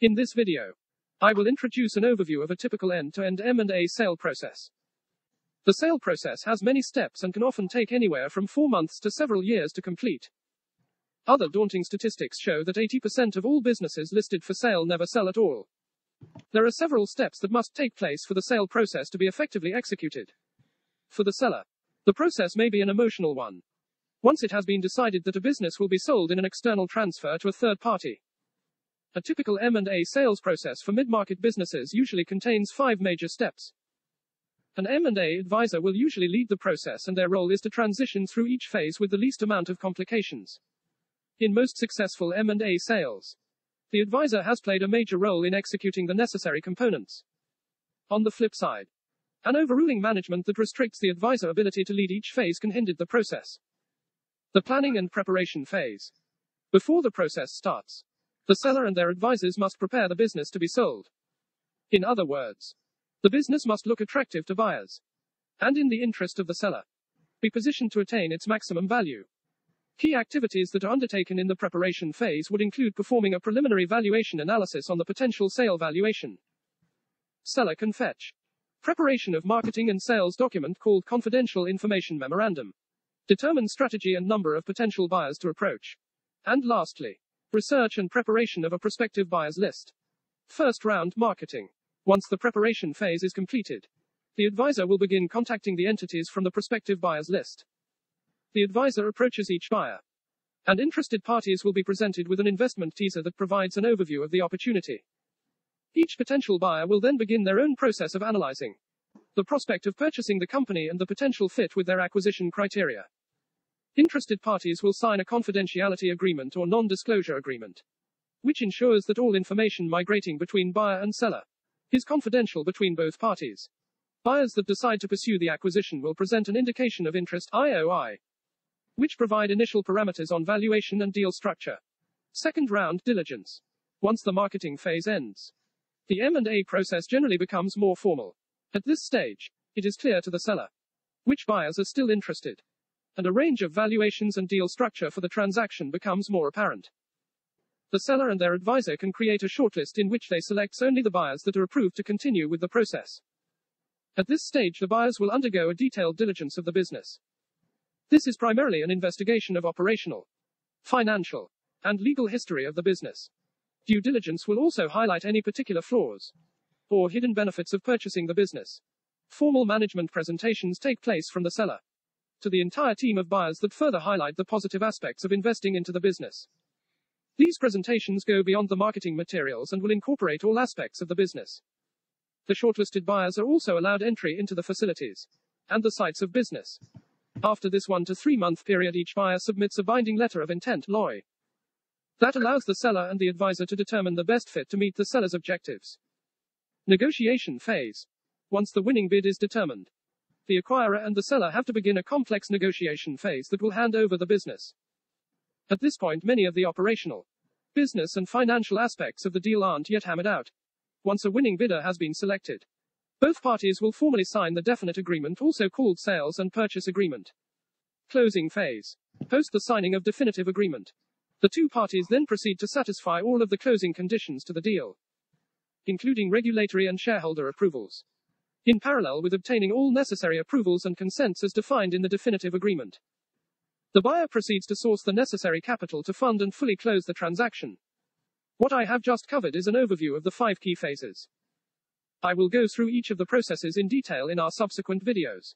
In this video, I will introduce an overview of a typical end-to-end M&A sale process. The sale process has many steps and can often take anywhere from 4 months to several years to complete. Other daunting statistics show that 80% of all businesses listed for sale never sell at all. There are several steps that must take place for the sale process to be effectively executed. For the seller, the process may be an emotional one. Once it has been decided that a business will be sold in an external transfer to a third party. A typical M&A sales process for mid-market businesses usually contains 5 major steps. An M&A advisor will usually lead the process, and their role is to transition through each phase with the least amount of complications. In most successful M&A sales, the advisor has played a major role in executing the necessary components. On the flip side, an overruling management that restricts the advisor ability to lead each phase can hinder the process. The planning and preparation phase. Before the process starts, the seller and their advisors must prepare the business to be sold. In other words, the business must look attractive to buyers, and in the interest of the seller, be positioned to attain its maximum value. Key activities that are undertaken in the preparation phase would include performing a preliminary valuation analysis on the potential sale valuation. Seller can fetch. Preparation of marketing and sales document called confidential information memorandum. Determine strategy and number of potential buyers to approach. And lastly, research and preparation of a prospective buyers list. First round marketing. Once the preparation phase is completed, the advisor will begin contacting the entities from the prospective buyers list. The advisor approaches each buyer, and interested parties will be presented with an investment teaser that provides an overview of the opportunity. Each potential buyer will then begin their own process of analyzing the prospect of purchasing the company and the potential fit with their acquisition criteria. Interested parties will sign a confidentiality agreement or non-disclosure agreement, which ensures that all information migrating between buyer and seller is confidential between both parties. Buyers that decide to pursue the acquisition will present an indication of interest (IOI), which provide initial parameters on valuation and deal structure. Second round diligence. Once the marketing phase ends, the M&A process generally becomes more formal. At this stage, it is clear to the seller which buyers are still interested, and a range of valuations and deal structure for the transaction becomes more apparent. The seller and their advisor can create a shortlist in which they select only the buyers that are approved to continue with the process. At this stage, the buyers will undergo a detailed diligence of the business. This is primarily an investigation of operational, financial, and legal history of the business. Due diligence will also highlight any particular flaws or hidden benefits of purchasing the business. Formal management presentations take place from the seller to the entire team of buyers that further highlight the positive aspects of investing into the business. These presentations go beyond the marketing materials and will incorporate all aspects of the business. The shortlisted buyers are also allowed entry into the facilities and the sites of business. After this 1 to 3 month period, each buyer submits a binding letter of intent (LOI) that allows the seller and the advisor to determine the best fit to meet the seller's objectives. Negotiation phase. Once the winning bid is determined, the acquirer and the seller have to begin a complex negotiation phase that will hand over the business. At this point, many of the operational, business and financial aspects of the deal aren't yet hammered out. Once a winning bidder has been selected, both parties will formally sign the definite agreement, also called sales and purchase agreement. Closing phase. Post the signing of definitive agreement, the two parties then proceed to satisfy all of the closing conditions to the deal, including regulatory and shareholder approvals, in parallel with obtaining all necessary approvals and consents as defined in the definitive agreement. The buyer proceeds to source the necessary capital to fund and fully close the transaction. What I have just covered is an overview of the 5 key phases. I will go through each of the processes in detail in our subsequent videos.